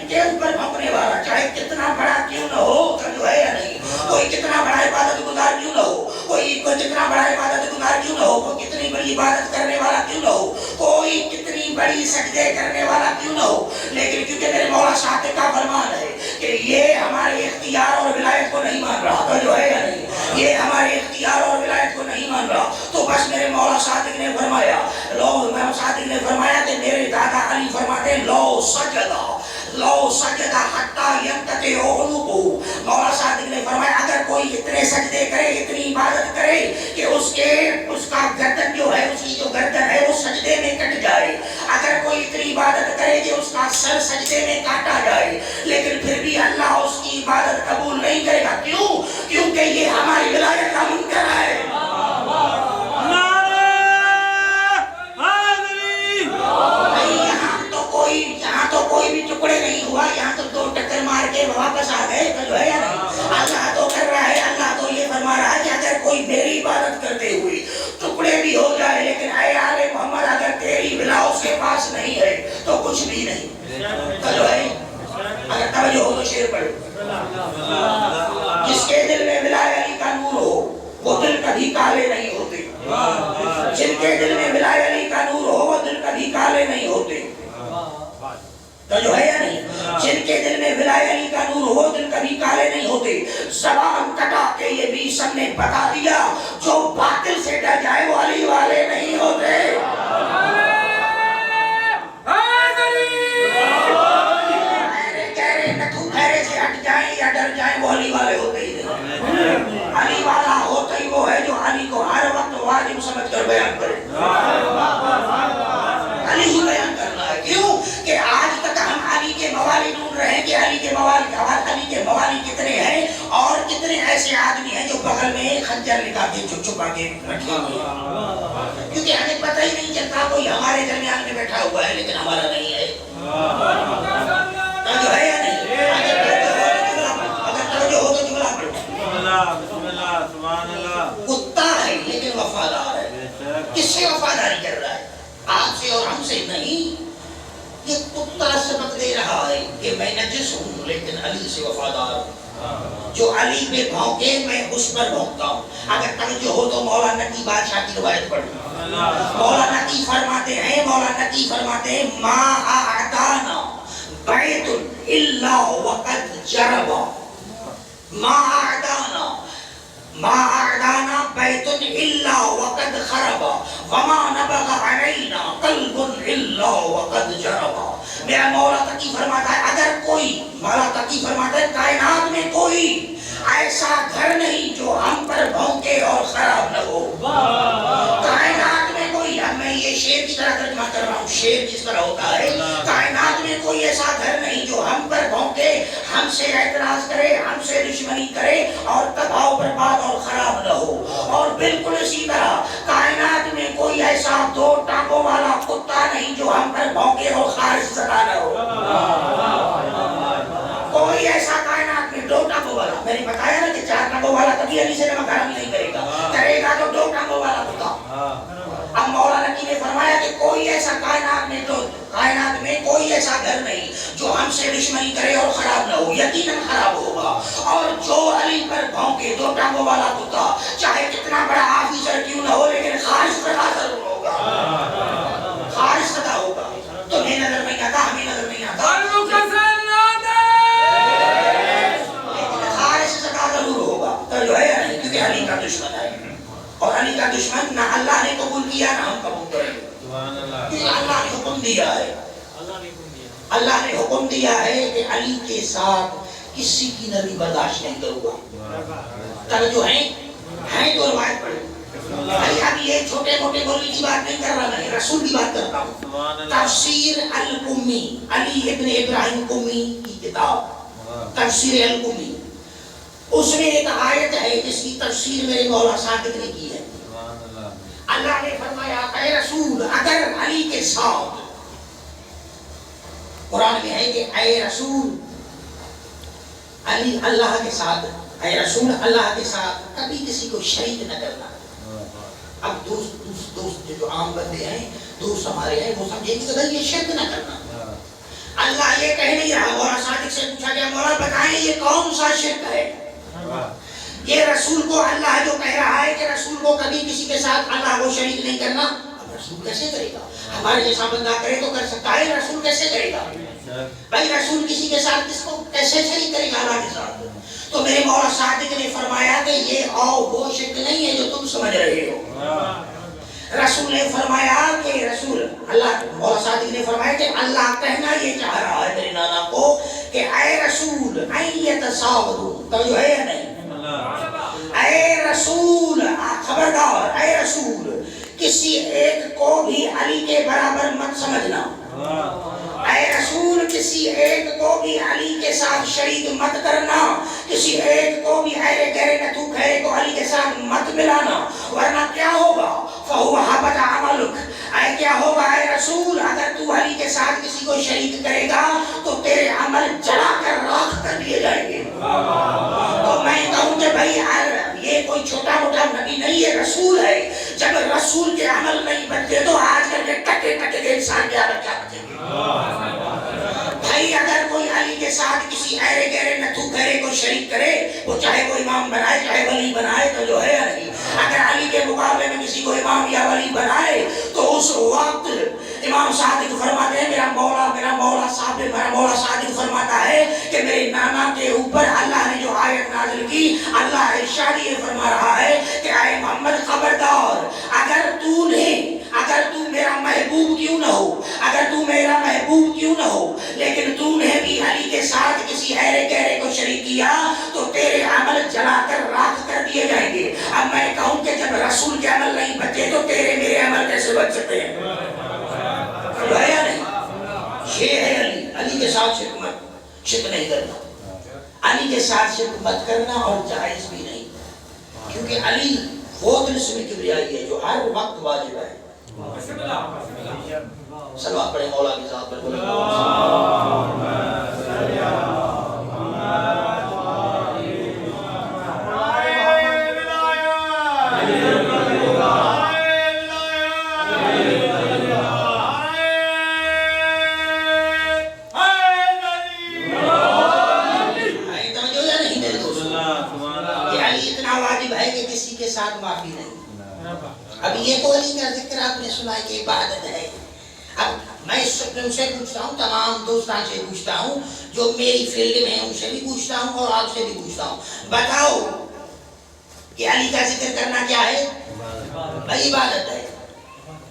کے اوپر بھونکنے والا چاہے کتنا بڑا کیوں نہ ہو، تو ہے یا نہیں، کوئی کتنا بڑا عبادت گزار کیوں نہ ہو، کوئی کتنا بڑا عبادت گزار کیوں نہ ہو، کوئی کتنی بڑی عبادت کرنے والا کیوں نہ ہو، کوئی کتنی بڑی سجدے کرنے والا کیوں نہ ہو، لیکن کیونکہ میرے مولا صادق کا فرمان ہے کہ یہ ہمارے اختیار اور ولایت کو نہیں مان رہا، تو جو ہے یا نہیں، یہ ہمارے اختیار اور ولایت کو نہیں مان رہا، تو بس میرے مولا صادق نے فرمایا، کہ میرے دادا علی فرماتے لو سجدہ حتی ینقطع عنقہ، مولا صادق نے فرمایا اگر کوئی اتنے سجدے کرے، اتنی عبادت کرے کہ اس کا گردن جو ہے، اس کی جو گردن ہے وہ سجدے میں کٹ جائے، اگر کوئی اتنی عبادت کرے کہ اس کا سر سجدے میں کاٹا جائے، لیکن پھر بھی اللہ اس کی عبادت قبول نہیں کرے گا، کیوں؟ کیونکہ یہ ہماری ولایت کا منکر ہے۔ یہاں تو کوئی بھی ٹکڑے نہیں ہوا، یہاں تو 2 ٹکر مار کے واپس آ گئے، تو جو ہے یا نہیں، اللہ تو کر رہا ہے، اللہ تو یہ فرما رہا ہے کہ اگر کوئی میری عبادت کرتے ہوئے ٹکڑے بھی ہو جائے، لیکن اے آل محمد اگر تیری ولا اس کے پاس نہیں ہے تو کچھ بھی نہیں، تو جو ہے اگر توجہ ہو تو شعر پڑھو، جس کے دل میں ولایت علی کا نور ہو وہ دل کبھی کالے نہیں ہوتے، جن کے دل میں ولایت علی کا نور ہو وہ دل کبھی کالے نہیں ہوتے، تو جو ہے یا نہیں، جن کے دل میں ولایت علی کا نور ہو دل کبھی کالے نہیں ہوتے۔ زبان کٹا کے یہ بھی سب نے بتا دیا، جو باطل سے ڈر جائے وہ علی والے نہیں ہوتے۔ سے ہٹ جائیں یا ڈر جائیں وہ علی والے ہوتے ہی نہیں، علی والا ہوتا ہی وہ ہے جو علی کو ہر وقت واجب سمجھ کر بیان کرے، علی ہی بیان کرنا ہے، کیوں کہ آج تک ہم علی کے موالی ڈھونڈ رہے ہیں کہ علی کے موالی کتنے ہیں، اور کتنے ایسے آدمی ہیں جو بغل میں خنجر لگا کے چھپا کے رکھے ہوئے ہیں، کیونکہ ہمیں پتہ ہی نہیں چلتا، کوئی ہمارے درمیان میں بیٹھا ہوا ہے لیکن ہمارا نہیں ہے، جو ہے یا نہیں، کتا ہے لیکن وفادار ہے، کس سے وفاداری کر رہا ہے؟ آپ سے اور ہم سے نہیں، یہ کتا سبق دے رہا ہے کہ میں نجس ہوں ہوں لیکن علی سے وفادار ہوں. جو علی پہ بھونکے میں اس پر بھونکتا ہوں. اگر توجہ ہو تو مولانا نقی بادشاہ کی روایت پڑھیں. مولانا نقی فرماتے ہیں ما اعدانا بیت الا وقد جربا. ما اعدانا بیت الا وقد خربا وما نبغ علینا قلب الا وقد جربا. میرا مولا تقی فرماتا ہے اگر کوئی کائنات میں کوئی ایسا گھر نہیں جو ہم پر بھونکے اور خراب نہ ہو. کائنات میں کوئی، اب میں یہ شعر کی طرح ترجمہ کر رہا ہوں، شعر جس طرح ہوتا ہے، کائنات میں کوئی ایسا گھر نہیں جو ہم پر بھونکے، ہم سے اعتراض کرے، ہم سے دشمنی کرے اور تباہ و برباد اور خراب نہ ہو. اور بالکل اسی طرح کائنات میں کوئی ایسا دو ٹانگوں والا کتا نہیں جو ہم پر بھونکے اور خارج زدہ نہ ہو. کوئی ایسا کائنات میں دو ٹانگوں والا، میں نے بتایا نا کہ چار ٹانگوں والا کبھی علی سے نمک حرام نہیں کرے گا تو دو ٹانگوں والا کتا. اب مولانا نقی نے فرمایا کہ کوئی ایسا کائنات میں کوئی ایسا گھر نہیں جو ہم سے دشمنی کرے اور خراب نہ ہو، یقیناً خراب ہوگا. اور جو علی پر بھونکے دو ٹانگوں والا کتا، چاہے کتنا بڑا آفیسر کیوں نہ ہو، لیکن خارج زدہ ضرور ہوگا. خارج زدہ ہوگا. تمہیں نظر نہیں آتا، ہمیں نظر نہیں آتا، لیکن خارج زدہ ضرور ہوگا. تو جو ہے کیونکہ علی کا دشمن ہے، اور علی کا دشمن نہ اللہ نے قبول کیا نہ ہم قبول کریں گے. کیونکہ اللہ نے حکم دیا ہے، اللہ نے حکم دیا ہے کہ علی کے ساتھ کسی کی نبی برداشت نہیں کروں گا. توجہ ہیں تو روایت پڑھیں. اب یہ چھوٹے موٹے مولوی کی بات نہیں کر رہا، میں رسول کی بات کرتا ہوں. تفسیر القمی، علی ابن ابراہیم قمی کی کتاب تفسیر القمی، اس میں ایک آیت ہے جس کی تفسیر میرے مولا صادق نے کی ہے. اللہ نے فرمایا اے رسول، اگر علی کے ساتھ، قرآن میں ہے کہ اے رسول علی اللہ کے ساتھ، اے رسول اللہ کے ساتھ کبھی کسی کو شریک نہ کرنا. اب دوست جو عام بندے ہیں، دوست ہمارے ہیں، وہ سمجھیں گے کہ یہ شرک نہ کرنا. اللہ یہ کہہ نہیں رہا. مولا صادق سے پوچھا گیا مولا بتائیں یہ کون سا شرک ہے؟ یہ رسول کو اللہ جو کہہ رہا ہے کہ رسول کو کبھی کسی کے ساتھ اللہ کو شریک نہیں کرنا، اب رسول کیسے کرے گا؟ ہمارے جیسا بندہ کرے تو کر سکتا ہے، رسول کیسے کرے گا؟ بھائی رسول کسی کے ساتھ کس کو کیسے شریک کرے گا اللہ کے ساتھ؟ تو میرے مولا صادق نے فرمایا کہ یہ وہ شرک نہیں ہے جو تم سمجھ رہے ہو. رسول نے فرمایا کہ رسول اللہ، مولا صادق نے فرمایا کہ اللہ کہنا یہ چاہ رہا ہے میرے نانا کو کہ اے رسول ایتساودوا، تو ہے یا نہیں؟ اے رسول خبردار، اے رسول کسی ایک کو بھی علی کے برابر مت سمجھنا. اے رسول کسی ایک کو بھی علی کے ساتھ شریک مت کرنا، کسی ایک کو بھی ایرے گہرے نہ تو گہرے کو علی کے ساتھ مت ملانا، ورنہ کیا ہوگا؟ فَهُوَ حَبَطَ عَمَلُكَ، اے کیا ہوگا اے رسول اگر تو علی کے ساتھ کسی کو شریک کرے گا تو تیرے عمل جلا کر راکھ کر دیے جائیں گے. تو میں کہوں کہ بھائی یہ کوئی چھوٹا موٹا نبی نہیں ہے، رسول ہے. جب رسول کے عمل نہیں بنتے تو آج کل کے ٹکے کے انسان کے عمل کیا بچیں گے؟ بھائی اگر کوئی علی کے ساتھ کسی ایرے گہرے نتھو گہرے کو شریک کرے، وہ چاہے وہ امام بنائے چاہے ولی بنائے، تو جو ہے نہیں. اگر علی کے مقابلے میں کسی کو امام یا ولی بنائے تو اس وقت امام صادق فرماتے ہیں، میرا مولا صادق فرماتا ہے کہ میرے نانا کے اوپر اللہ نے جو آیت نازل کی، اللہ ارشاد یہ فرما رہا ہے کہ اے محمد خبردار، اگر تو میرا محبوب کیوں نہ ہو لیکن تو نے بھی علی کے ساتھ کسی ایرے گہرے کو شریک کیا تو تیرے عمل جلا کر راکھ کر دیے جائیں گے. اب میں کہوں کہ جب رسول کے عمل نہیں بچے تو تیرے میرے عمل کیسے بچ سکتے ہیں؟ ہے یا نہیں؟ یہ ہے علی کے ساتھ شرک نہیں کرنا. علی کے ساتھ شرک مت کرنا اور جائز بھی نہیں، کیونکہ علی وہ طلسم کبریائی ہے جو ہر وقت واجب ہے. صلوات پڑھیں مولا کی ذات پر. اللہ کے ساتھ معافی نہیں. اب یہ تو علی کا ذکر آپ نے سنا کہ عبادت ہے. اب میں تم سے پوچھتا ہوں, تمام دوستان سے پوچھتا ہوں جو میری فیلڈ میں ہیں ان سے بھی پوچھتا ہوں اور آپ سے بھی پوچھتا ہوں, بتاؤ کہ علی کا ذکر کرنا کیا ہے؟ عبادت ہے.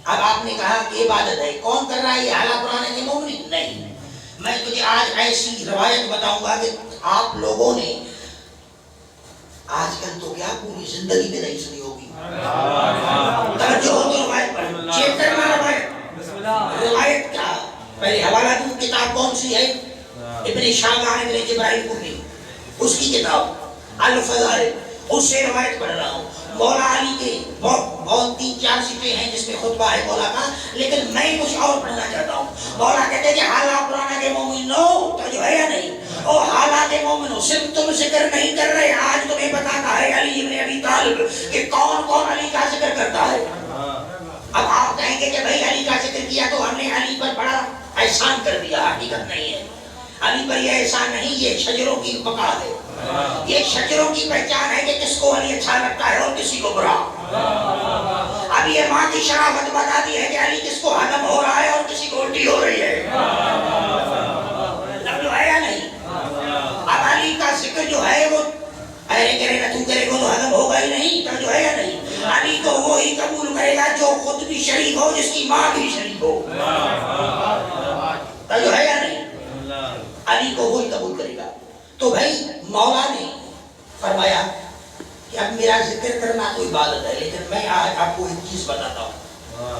اب آپ نے کہا کہ عبادت ہے, کون کر رہا ہے یہ؟ اعلیٰ قرآن کے مومن نہیں. میں تجھے آج ایسی روایت بتاؤں گا کہ آپ لوگوں نے آج کل تو کیا پوری زندگی میں نہیں سنی ہوگی. توجہ ہو تو روایت پر چیک کرنا. روایت کیا پہلے حوالہ دوں, کتاب کون سی ہے؟ ابن شاہان ابن جبرائیل قمی, اس کی کتاب الفضائل, اس سے روایت پڑھ رہا ہوں. مولا علی کے بہت 3-4 صفحے ہیں جس میں خطبہ ہے مولا کا, لیکن میں کچھ اور پڑھنا چاہتا ہوں. مولا کہتے ہیں کہ حالات قرآن کے مومنو, تو جو ہے یا نہیں, او حالات مومنو, صرف تم ذکر نہیں کر رہے, آج تمہیں بتاتا ہے علی ابن ابی طالب کہ کون کون علی کا ذکر کرتا ہے. اب آپ کہیں گے کہ بھائی علی کا ذکر کیا تو ہم نے علی پر بڑا احسان کر دیا. حقیقت نہیں ہے, علی پر یہ احسان نہیں, یہ شجروں کی بقا ہے. یہ شجروں کی پہچان ہے کہ کس کو علی اچھا لگتا ہے اور کسی کو برا. اب یہ ماں کی شرافت بتاتی ہے کہ علی کس کو ہضم ہو رہا ہے اور کسی کو الٹی ہو رہی ہے. جو ہے یا نہیں, اب علی کا ذکر جو ہے وہ ارے کرے گا تو کرے گا تو ہضم ہوگا ہی نہیں. تو جو ہے یا نہیں, علی کو وہی قبول کرے گا جو خود بھی شریک ہو, جس کی ماں بھی شریک ہو. تو جو ہے یا نہیں, علی کو وہی قبول کرے گا. تو بھائی مولا نے فرمایا کہ اب میرا ذکر کرنا تو عبادت ہے, لیکن میں آج آپ کو ایک چیز بتاتا ہوں.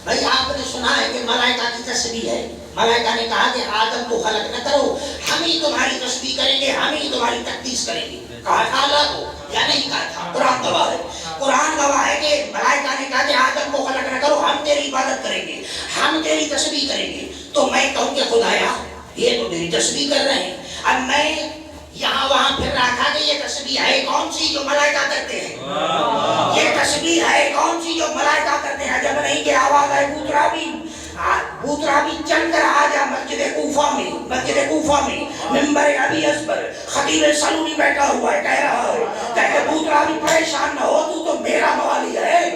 بھائی آپ نے سنا ہے کہ ملائکہ کی تسبیح ہے. ملائکہ نے کہا کہ آدم کو خلق نہ کرو, ہم ہی تمہاری تسبیح کریں گے, ہم ہی تمہاری تقدیس کریں گے. کہا تھا اللہ کو یا نہیں کہا تھا؟ قرآن گواہ ہے. قرآن گواہ ہے کہ ملائکہ نے کہا کہ آدم کو خلق نہ کرو, ہم تیری عبادت کریں گے, ہم تیری تسبیح کریں گے. تو میں کہوں کہ خدایا یہ تو میری تسبیح کر رہے ہیں. اب میں یہاں وہاں پھر رہا تھا کہ یہ تسبیح ہے کون سی جو ملائکہ کرتے ہیں؟ یہ تسبیح ہے کون سی جو ملائکہ کرتے ہیں؟ جب نہیں کہ آواز آئے بوترابی چل کر آ جا مسجد کوفہ میں منبر ابی اصبر, خطیب سلونی بیٹھا ہوا ہے, کہہ رہا ہے کہ بوترابی پریشان نہ ہو, تو تو میرا موالی ہے,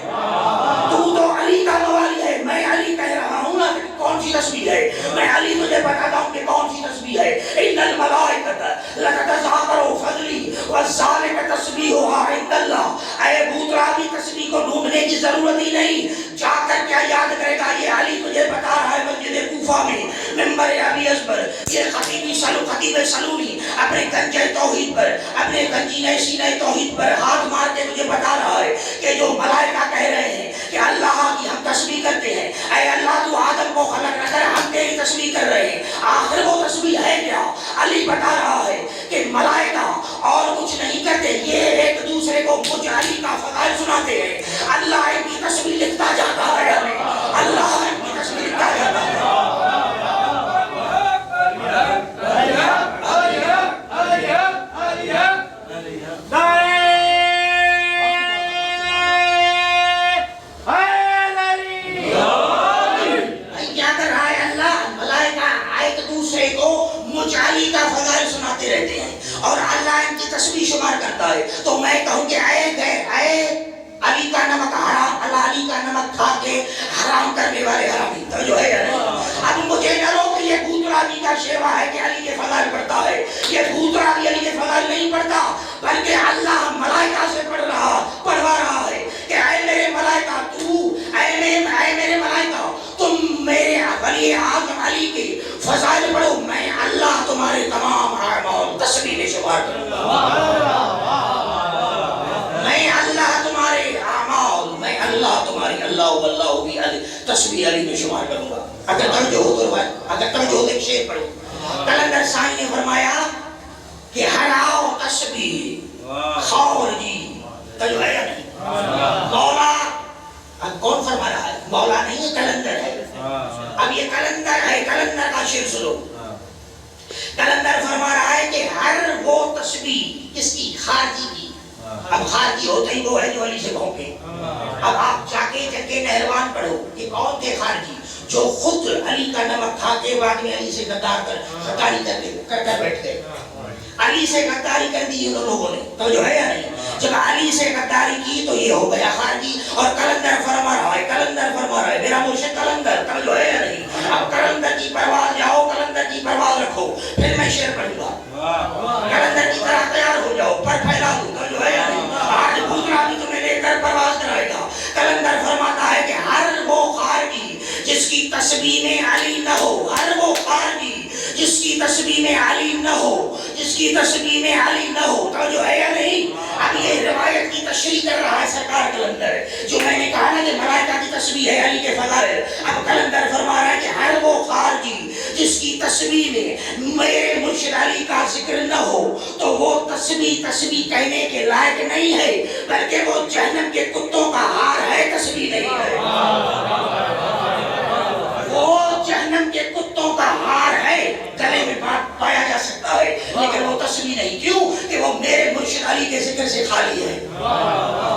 تو تو علی کا موالی ہے. میں علی کہہ رہا ہوں نا کون سی تسبیح ہے, میں علی تجھے بتاتا ہوں کہ کون سی تسبیح ہے. ان الملائکۃ لتتذاکر فضلی وذالک تسبیحها عند اللہ. اے بوترابی تسبیح کو ڈھونڈنے کی ضرورت ہی نہیں, جا کر کیا یاد کرے گا, یہ علی تجھے بتا رہا ہے مسجد کوفہ میں منبر ابی اصبر. یہ خطیب سلونی اپنے گنجے توحید پر, اپنے گنجینہ سینہ توحید پر ہاتھ مار کے تجھے بتا رہا ہے کہ جو ملائکہ کہہ رہے ہیں کہ اللہ کی ہم تسبیح کرتے ہیں, اے اللہ تو آدم کو خلق نہ کر, ہم تیری تسبیح کر رہے ہیں. آخر وہ تسبیح ہے کیا؟ علی بتا رہا ہے کہ ملائکہ اور کچھ نہیں کرتے, یہ ایک دوسرے کو مجھ علی کا فضائل سناتے ہیں. اللہ ان کی تسبیح لکھتا جاتا ہے, اللہ ان کی تسبیح لکھتا جاتا ہے. علی کا فضائل سناتے رہتے ہیں اور اللہ ان کی تسبیح شمار کرتا ہے. تو میں کہوں کہ اے علی کا نمک حرام, اللہ علی کا نمک کھا کے حرام کرنے والے حرامی. تو جو ہے اب مجھے نہ رو کہ یہ بوترابی کا شیوا ہے کہ علی کے فضائل پڑھتا ہے. یہ بوترابی علی کے فضائل نہیں پڑھتا, بلکہ اللہ ملائکہ سے پڑھوا رہا ہے کہ اے میرے ملائکہ, اے میرے ملائکہ, تم میرے ولی اعظم علی کے فضائل پڑھو, میں اللہ تمہارے تمام اعمال تسبیح میں شمار کروں گا. میں اللہ تمہارے اعمال, میں اللہ تمہاری اللہ واللہ بھی تسبیح علی میں شمار کروں گا. اگر توجہ ہو تو اگر توجہ ہو تو ایک شعر پڑھو. کلندر سائی نے فرمایا کہ ہراؤ تسبیح خور جی. توجہ ہے یا نہیں؟ مولا اب کون فرما رہا ہے؟ مولا نہیں ہے, کلندر ہے. اب یہ کلندر ہے, کلندر کا شعر سنو. کلندر فرما رہا ہے کہ ہر وہ تسبیح کس کی؟ خارجی کی. اب خارجی ہوتا ہی وہ ہے جو علی سے بھونکے. اب آپ جا کے نہروان پڑھو کہ کون تھے خارجی, جو خود علی کا نمک کھا کے بعد میں علی سے غداری کر بیٹھ گئے. علی سے غداری کر دی ان لوگوں نے. تو جو ہے یا نہیں, جب علی سے غداری کی تو یہ ہو گیا خارجی. اور کلندر فرما رہا ہے میرا مرشد کلندر جو ہے یا نہیں. اب کلندر کی پرواز جاؤ, کلندر کی پرواز رکھو, پھر میں شعر پڑھوں گا. کلندر کی طرح تیار ہو جاؤ, پر پھیلا دوں جو ہے یا نہیں. آج بھوترا بھی تمہیں لے کر پرواز کرائے گا. کلندر فرماتا ہے کہ ہر وہ خارجی جس کی تسبیح میں علی نہ ہو, ہر وہ خارجی جس کی تسبیح میں علی نہ ہو, جس کی تسبیح میں علی نہ ہو. تو جو ہے یا نہیں. اب یہ روایت کی تشریح کر رہا ہے سرکار کلندر, جو میں نے کہا نا کہ ملائکہ کی تسبیح ہے علی کے فضائل. اب کلندر فرما رہا ہے کہ ہر وہ خارجی جس کی تسبیح میں میرے مرشد علی کا ذکر نہ ہو تو وہ تسبیح کہنے کے لائق نہیں ہے, بلکہ وہ جہنم کے کتوں کا ہار ہے, تسبیح نہیں ہے. وہ جہنم کے کتوں کا ہار ہے, گلے میں پایا جا سکتا ہے, لیکن وہ تسبیح نہیں. کیوں کہ وہ میرے مرشد علی کے ذکر سے خالی ہے.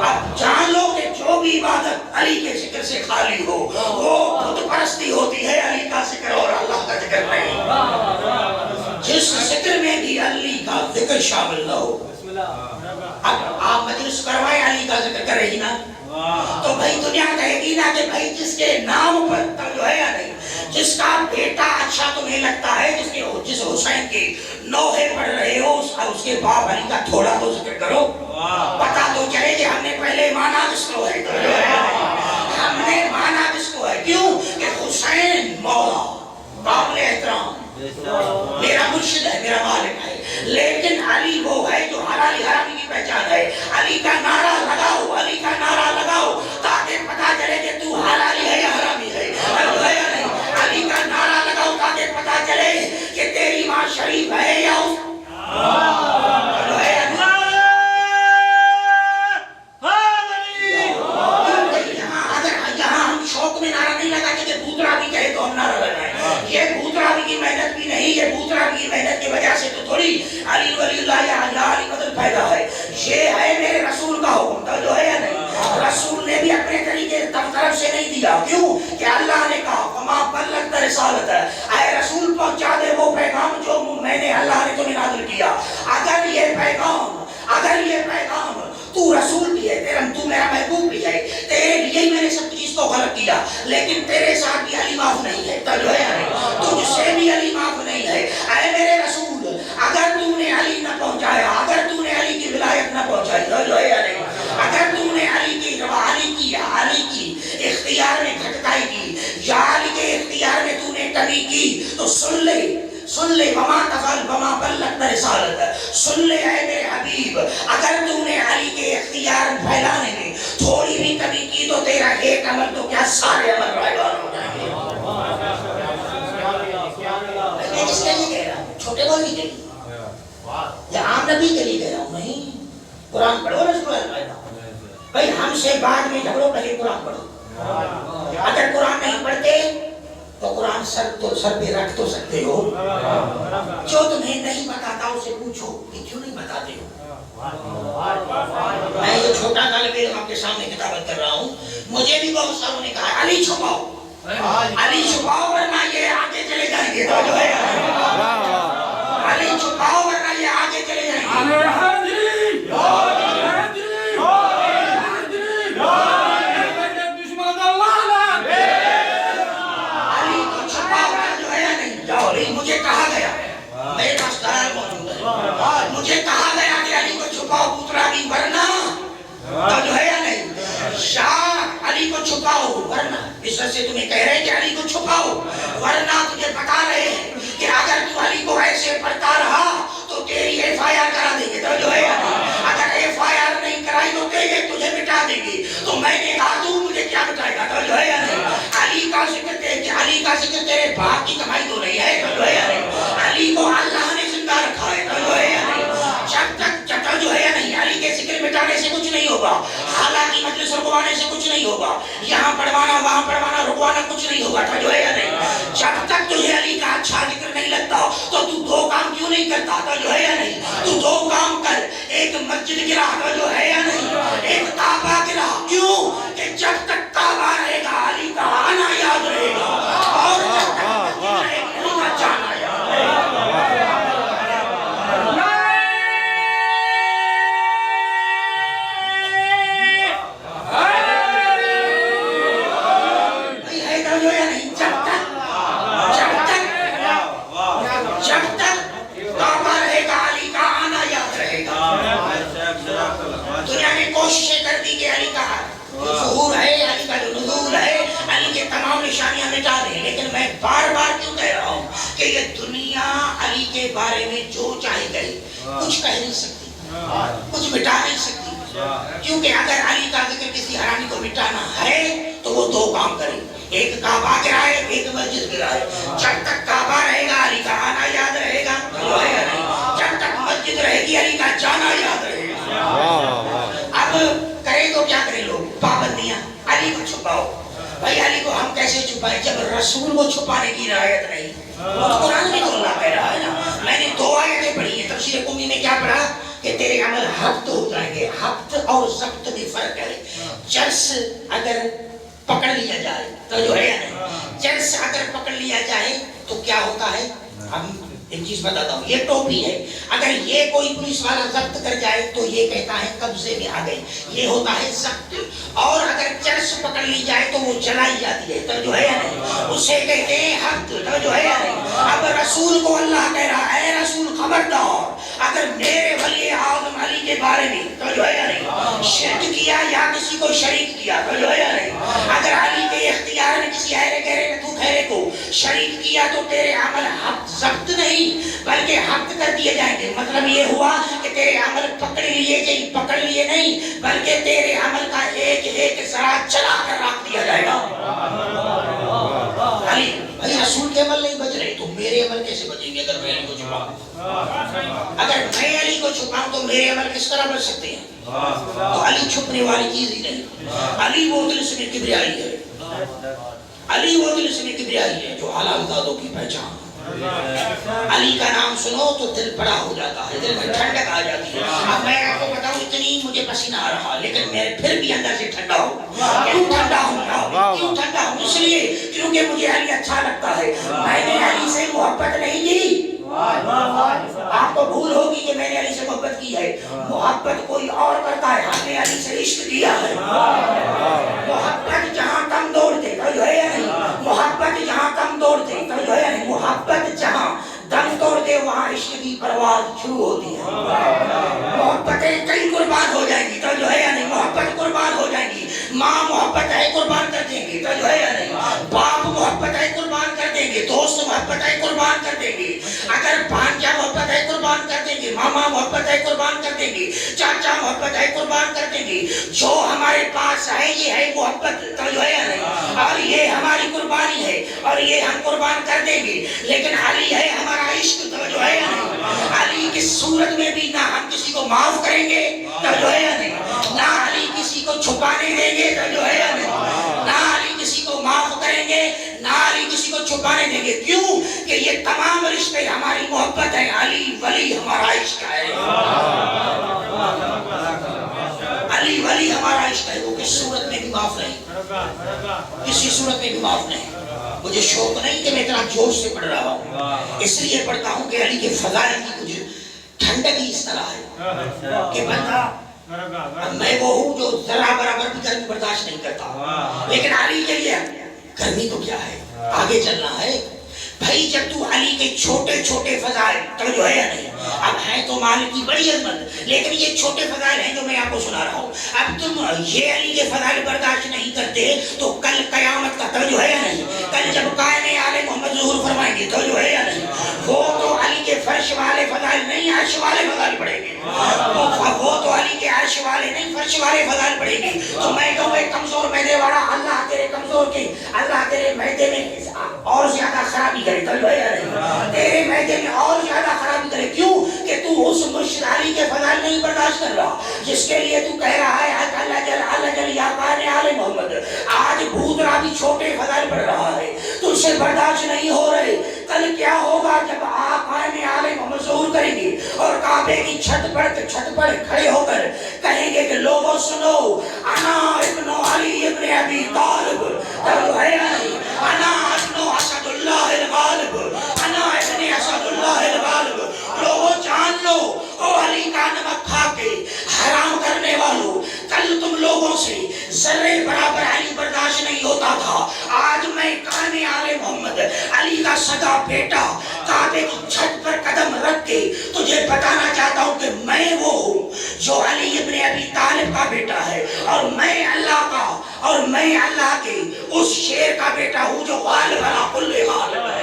اب جان لو کہ جو بھی عبادت علی کے ذکر سے خالی ہو وہ بت پرستی ہوتی ہے, علی کا ذکر اور اللہ کا ذکر نہیں. جس ذکر میں بھی علی کا ذکر شامل نہ ہو. اب آپ مجلس کروائے علی کا ذکر کرے ہی نا, تو بھائی دنیا کہے گی نا کہ بھائی جس کے نام پر جو ہے یا نہیں, جس کا بیٹا اچھا تمہیں لگتا ہے, جس حسین کے نوحے پڑھ رہے ہو, اس کے باپ علی کا تھوڑا تو ذکر کرو, پتا تو چلے کہ ہم نے پہلے مانا کس کو ہے. ہم نے مانا کس کو ہے. کیوں کہ حسین مولا قابل احترام میرا مرشد ہے, میرا مالک ہے, لیکن علی وہ ہے جو حلالی حرامی کی پہچان ہے. علی کا نعرہ لگاؤ, علی کا نعرہ لگاؤ تاکہ پتا چلے کہ تو حلالی ہے یا حرامی ہے. علی کا نعرہ لگاؤ تاکہ پتا چلے کہ تیری ماں شریف ہے یا یہاں ہم شوق میں نعرہ نہیں لگاتے کہ بھوترا بھی کہے تو ہم نعرہ لگائیں. یہ بھوترا بھی کی محنت بھی نہیں, یہ بھوترا بھی کی محنت کی وجہ سے تو تھوڑی علی ولی اللہ یا علی مدد پیدا ہے. یہ ہے میرے رسول کا حکم تھا جو ہے یا نہیں. رسول نے بھی اپنے طریقے طرف سے نہیں دیا. کیوں کہ اللہ نے کہا فما بلغت رسالت, اے رسول پہنچا دے وہ پیغام جو میں نے اللہ نے تمہیں نازل کیا. اگر یہ پیغام تو رسول بھی ہے, تو میرا محبوب بھی ہے, تیرے لیے ہی میں نے سب چیز کو خلق کیا, لیکن تیرے ساتھ بھی علی معاف نہیں ہے. تو جو ہے تجھ سے بھی علی معاف نہیں ہے. اے میرے رسول, اگر تو نے علی نہ پہنچایا, اگر تو نے علی کی ولایت نہ پہنچائی, تو جو ہے نہیں, اگر تو نے علی کی اختیار میں گھٹتائی کی یا علی کے اختیار میں تو نے کمی کی, تو سن لے وما تفعل وما بلغت رسالت. سن لے اے میرے حبیب, اگر تو نے علی کے اختیار پھیلانے میں تھوڑی بھی کمی کی تو تیرا ایک عمل تو کیا سارے عمل رائگان ہو جائیں گے. میں کس کے لیے کہہ رہا ہوں, چھوٹے بولی کے لیے یا عام نبی کے لیے کہہ رہا ہوں. نہیں, قرآن پڑھو نا سورہ الفاتحہ. بھائی ہم سے بعد میں جھگڑو, پہلے قرآن پڑھو. اگر قرآن نہیں پڑھتے تو قرآن سر پہ رکھ تو سکتے ہو. جو تمہیں نہیں بتاتا اسے پوچھو کہ کیوں نہیں بتاتے ہو. میں یہ چھوٹا طالب علم آپ کے سامنے کتابت کر رہا ہوں. مجھے بھی بہت ساروں نے کہا علی چھپاؤ, علی چھپاؤ ورنہ یہ آگے چلے جائیں گے. تو جو ہے علی چھپاؤ ورنہ یہ آگے چلے جائیں گے. مجھے کہا گیا, میرے پاس دلائل موجود ہے, مجھے کہا گیا کہ علی کو چھپاؤ پوترا بھی ورنہ, تو جو ہے یا نہیں, شاہ علی کو چھپاؤ ورنہ, اس وجہ سے تمہیں کہہ رہے ہیں کہ علی کو چھپاؤ ورنہ تجھے بتا رہے ہیں کہ اگر تو علی کو ایسے پڑھتا رہا تو تیری ایف آئی آر کرا دیں گے. تو جو ہے یا نہیں, اگر ایف آئی آر نہیں کرائی تو تجھے مٹا دیں گے. تو میں نے کہا تو مجھے کیا مٹائے گا. تو جو ہے یا نہیں, علی کا ذکر تیرے باپ کی کمائی تو نہیں ہے. تو جو ہے یا نہیں, علی کو اللہ نے زندہ رکھا ہے. تو جو ہے یا نہیں, جب تک جو ہے یا نہیں, علی کے ذکر مٹانے سے کچھ نہیں ہوگا, حالانکہ مجلس رکوانے سے کچھ نہیں ہوگا, یہاں پڑھوانا وہاں پڑھوانا رکوانا کچھ نہیں ہوگا. تو جو ہے یا نہیں, جب تک تجھے علی کا اچھا ذکر نہیں لگتا تو دو کام کیوں نہیں کرتا. تو جو ہے یا نہیں, تو دو کام کر, ایک مسجد گرا, تو جو ہے یا نہیں, ایک کعبہ گرا. کیوں کہ جب تک کعبہ رہے گا علی کا آنا یاد رہے گا, اور جب تک مسجد رہے گا علی کا جانا یاد رہے گا. کے بارے میں جو چاہے گئے کچھ کہہ نہیں سکتی، کچھ مٹا نہیں سکتی، کیونکہ اگر علی کا ذکر کسی حرامی کو مٹانا ہے تو وہ دو کام کرے، ایک کعبہ گرائے، ایک مسجد گرائے۔ جب تک کعبہ رہے گا علی کا آنا یاد رہے گا، جب تک مسجد رہے گی علی کا جانا یاد رہے گا۔ اب کرے تو کیا کرے لوگ؟ پابندیاں، علی کو چھپاؤ۔ بھائی علی کو ہم کیسے چھپائیں جب رسول کو چھپانے کی رعایت نہیں؟ وہ تو قرآن میں تو اللہ کہہ رہا ہے نا۔ میں نے 2 آیتیں پڑھی ہیں، تفسیر قمی میں کیا پڑھا کہ تیرے عمل ہفت ہو جائیں گے۔ ہفت اور ضبط میں فرق ہے۔ چرس اگر پکڑ لیا جائے تو جو ہے یا نہیں، چرس اگر پکڑ لیا جائے تو کیا ہوتا ہے؟ ہم ایک چیز بتاتا ہوں، یہ ٹوپی ہے، اگر یہ کوئی پولیس والا ضبط کر جائے تو یہ کہتا ہے قبضے میں آ گئی، یہ ہوتا ہے ضبط۔ اور اگر چرس پکڑ لی جائے تو وہ جلائی جاتی ہے، تو جو ہے یا نہیں، اسے کہتے ہیں حد، تو جو ہے یا نہیں۔ اب رسول کو اللہ کہہ رہا ہے، اے رسول خبردار، اگر میرے ولی اعظم علی کے بارے میں تو جو ہے یا نہیں شرک کیا یا کسی کو شریک کیا تو جو ہے یا نہیں، اگر علی کے اختیار میں کسی ایرے گہرے میں تو گہرے کو شریک کیا تو تیرے عمل حد ضبط نہیں بلکہ حد کر دیے جائیں گے۔ مطلب یہ ہوا کہ تیرے عمل پکڑ لیے نہیں بلکہ تیرے عمل کا ایک ایک ذرا چلا کر رکھ دیا جائے گا۔ علی بھائی رسول کے عمل نہیں بچ رہے تو میرے عمل کیسے بچیں گے؟ اگر میں علی کو چھپاؤں، اگر میں علی کو چھپاؤں تو میرے عمل کس طرح بچ سکتے ہیں؟ تو علی چھپنے والی چیز ہی نہیں۔ علی وہ دل سے کبریائی ہے، علی وہ دل سے کبریائی ہے جو حلال دادوں کی پہچان۔ علی کا نام سنو تو دل بڑا ہو جاتا ہے، دل میں ٹھنڈک آ جاتی ہے۔ اب میں آپ کو بتاؤں اتنی مجھے پسینہ آ رہا لیکن میں پھر بھی اندر سے ٹھنڈا ہوں۔ کیوں ٹھنڈا ہوں؟ کیوں ٹھنڈا ہوں؟ اس لیے کیونکہ مجھے علی اچھا لگتا ہے۔ میں نے علی سے محبت نہیں کی، آپ کو بھول ہوگی کہ میں نے علی سے محبت کی ہے۔ محبت کوئی اور کرتا ہے، ہم نے علی سے عشق کیا ہے۔ محبت جہاں کم دوڑتے تو جو ہے یا نہیں، محبت جہاں کم دوڑتے تو جو ہے یا نہیں، محبت جہاں دم توڑتے وہاں عشق کی پرواز شروع ہوتی ہے۔ محبتیں کئی قربان ہو جائیں گی تو جو ہے یا نہیں، محبت قربان ہو جائیں گی۔ ماں محبت ہے قربان کر دیں گی تو جو ہے یا نہیں، باپ محبت ہے قربان کر دیں گے، دوست محبت ہے قربان کر دیں گے، اگر بھانجا محبت ہے قربان کر دیں گے، ماما محبت ہے قربان کر دیں گے، چاچا محبت ہے قربان کر دیں گے۔ جو ہمارے پاس ہے یہ ہے محبت تو جو ہے یا نہیں، اور یہ ہماری قربانی ہے اور یہ ہم قربان کر دیں گے۔ لیکن علی ہے ہمارا عشق تو جو ہے یا نہیں، علی کی صورت میں بھی نہ ہم کسی کو معاف کریں گے تو جو ہے یا نہیں، نہ علی کسی کو چھپانے دیں گے تو جو ہے یا نہیں، نہ علی کسی کو معاف کریں گے، نہ علی کسی کو چھپانے دیں گے۔ کیوں کہ یہ تمام رشتے ہماری محبت ہے، علی ولی ہمارا عشق ہے، علی ولی ہمارا عشق ہے۔ وہ کس صورت میں بھی معاف نہیں، کسی صورت میں بھی معاف نہیں۔ مجھے شوق نہیں کہ میں اتنا جوش سے پڑھ رہا ہوں، اس لیے پڑھتا ہوں کہ علی کے فضائل کی کچھ ٹھنڈک ہی اس طرح ہے کہ بندہ میں وہ ہوں جو ذرا برابر بھی گرمی برداشت نہیں کرتا، لیکن علی کے لیے گرمی تو کیا ہے، آگے چلنا ہے۔ بھائی جب تو علی کے چھوٹے چھوٹے فضائل تو جو ہے یا نہیں، اب ہے تو مالک کی بڑی عظمت لیکن یہ چھوٹے فضائل ہیں جو میں آپ کو سنا رہا ہوں۔ اب تم یہ علی کے فضائل برداشت نہیں کرتے تو کل قیامت کا توجہ ہے یا نہیں، کل جب قائم آل محمد ظہور فرمائیں گے تو جو ہے یا نہیں، وہ تو علی کے فرش والے فضائل نہیں عرش والے فضائل پڑھیں گے، وہ تو علی کے عرش والے نہیں فرش والے فضائل پڑھیں گے۔ تو میں کہوں ایک کمزور میدے والا اللہ تیرے کمزور کی، اللہ تیرے میدے میں اور زیادہ خرابی کرے تو جو ہے یا نہیں، تیرے میدے میں اور زیادہ خرابی کرے۔ کیوں کہ تو اس مرشد علی کے فضائل نہیں برداشت کر رہا جس کے لیے تو کہہ رہا ہے اللہ جل یا قائم آل محمد۔ آج بھوترا بھی چھوٹے فضائل پڑھ رہا ہے تو اسے برداشت نہیں ہو رہے۔ کل کیا ہوگا جب آپ قائم آل محمد ظہور کریں گے اور کعبے کی چھت پر کھڑے ہو کر کہیں گے کہ لوگوں سنو، انا ابن علی ابن ابی طالب، تو ہے انا ابن اسد اللہ الغالب، انا ابن اسد اللہ الغالب۔ لوگوں جان لو او علی کا نمک کھا کے حرام کرنے والوں، کل تم لوگوں سے ذرے برابر علی برداشت نہیں ہوتا تھا، آج میں قائم آل محمد علی کا سگا بیٹا کعبے کی چھت پر قدم رکھ کے تجھے بتانا چاہتا ہوں کہ میں وہ ہوں جو علی ابن ابی طالب کا بیٹا ہے، اور میں اللہ کا اور میں اللہ کے اس شیر کا بیٹا ہوں جو غالب علی کل غالب ہے۔